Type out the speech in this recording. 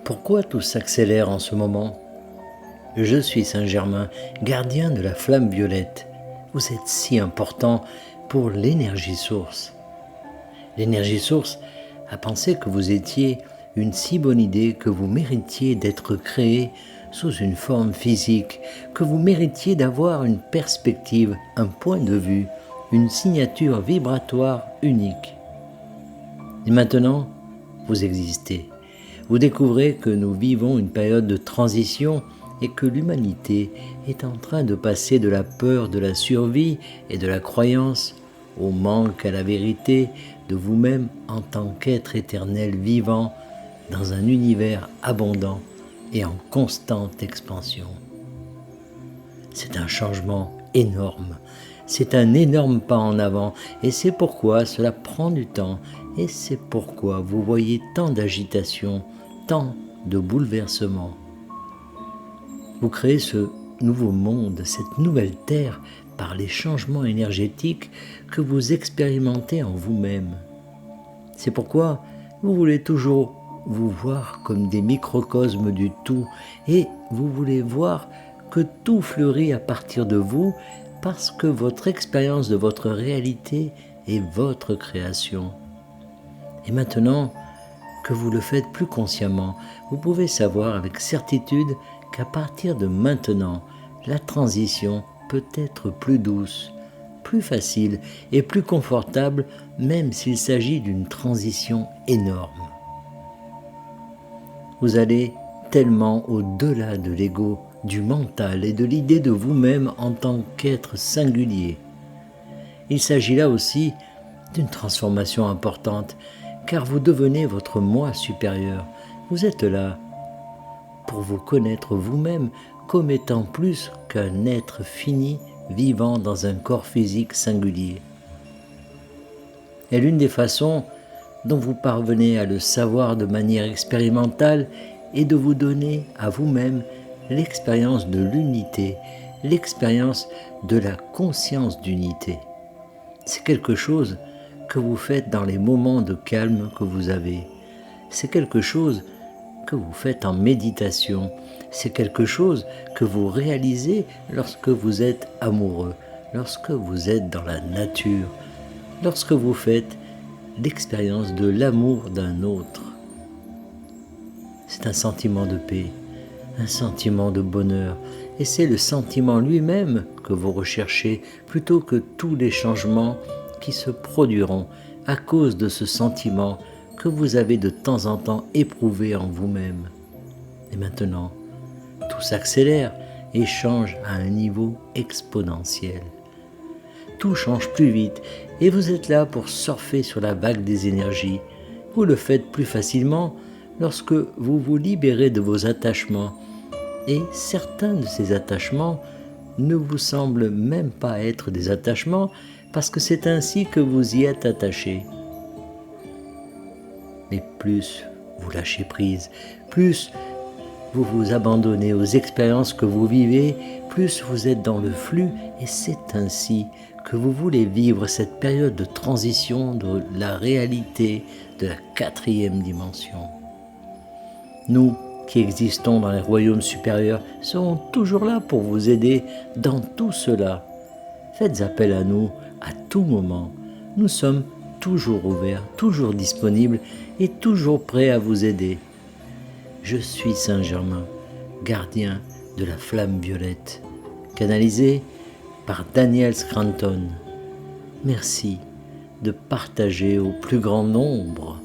Pourquoi tout s'accélère en ce moment? Je suis Saint-Germain, gardien de la flamme violette. Vous êtes si important pour l'énergie source. L'énergie source a pensé que vous étiez une si bonne idée que vous méritiez d'être créé sous une forme physique, que vous méritiez d'avoir une perspective, un point de vue, une signature vibratoire unique. Et maintenant, vous existez. Vous découvrez que nous vivons une période de transition et que l'humanité est en train de passer de la peur de la survie et de la croyance au manque à la vérité de vous-même en tant qu'être éternel vivant dans un univers abondant et en constante expansion. C'est un changement énorme, c'est un énorme pas en avant et c'est pourquoi cela prend du temps et c'est pourquoi vous voyez tant d'agitation, tant de bouleversements. Vous créez ce nouveau monde, cette nouvelle terre par les changements énergétiques que vous expérimentez en vous-même. C'est pourquoi vous voulez toujours vous voir comme des microcosmes du tout et vous voulez voir que tout fleurit à partir de vous parce que votre expérience de votre réalité est votre création. Et maintenant que vous le faites plus consciemment, vous pouvez savoir avec certitude qu'à partir de maintenant, la transition peut être plus douce, plus facile et plus confortable, même s'il s'agit d'une transition énorme. Vous allez tellement au-delà de l'ego, du mental et de l'idée de vous-même en tant qu'être singulier. Il s'agit là aussi d'une transformation importante, car vous devenez votre moi supérieur. Vous êtes là pour vous connaître vous-même comme étant plus qu'un être fini vivant dans un corps physique singulier. Et l'une des façons dont vous parvenez à le savoir de manière expérimentale est de vous donner à vous-même l'expérience de l'unité, l'expérience de la conscience d'unité. C'est quelque chose que vous faites dans les moments de calme que vous avez. C'est quelque chose que vous faites en méditation. C'est quelque chose que vous réalisez lorsque vous êtes amoureux, lorsque vous êtes dans la nature, lorsque vous faites l'expérience de l'amour d'un autre. C'est un sentiment de paix, un sentiment de bonheur, et c'est le sentiment lui-même que vous recherchez plutôt que tous les changements qui se produiront à cause de ce sentiment que vous avez de temps en temps éprouvé en vous-même. Et maintenant, tout s'accélère et change à un niveau exponentiel. Tout change plus vite et vous êtes là pour surfer sur la vague des énergies. Vous le faites plus facilement lorsque vous vous libérez de vos attachements. Et certains de ces attachements ne vous semblent même pas être des attachements parce que c'est ainsi que vous y êtes attaché. Mais plus vous lâchez prise, plus vous vous abandonnez aux expériences que vous vivez, plus vous êtes dans le flux et c'est ainsi que vous voulez vivre cette période de transition de la réalité de la 4e dimension. Nous qui existons dans les royaumes supérieurs serons toujours là pour vous aider dans tout cela. Faites appel à nous à tout moment. Nous sommes toujours ouverts, toujours disponibles et toujours prêts à vous aider. Je suis Saint-Germain, gardien de la flamme violette, canalisé par Daniel Scranton. Merci de partager au plus grand nombre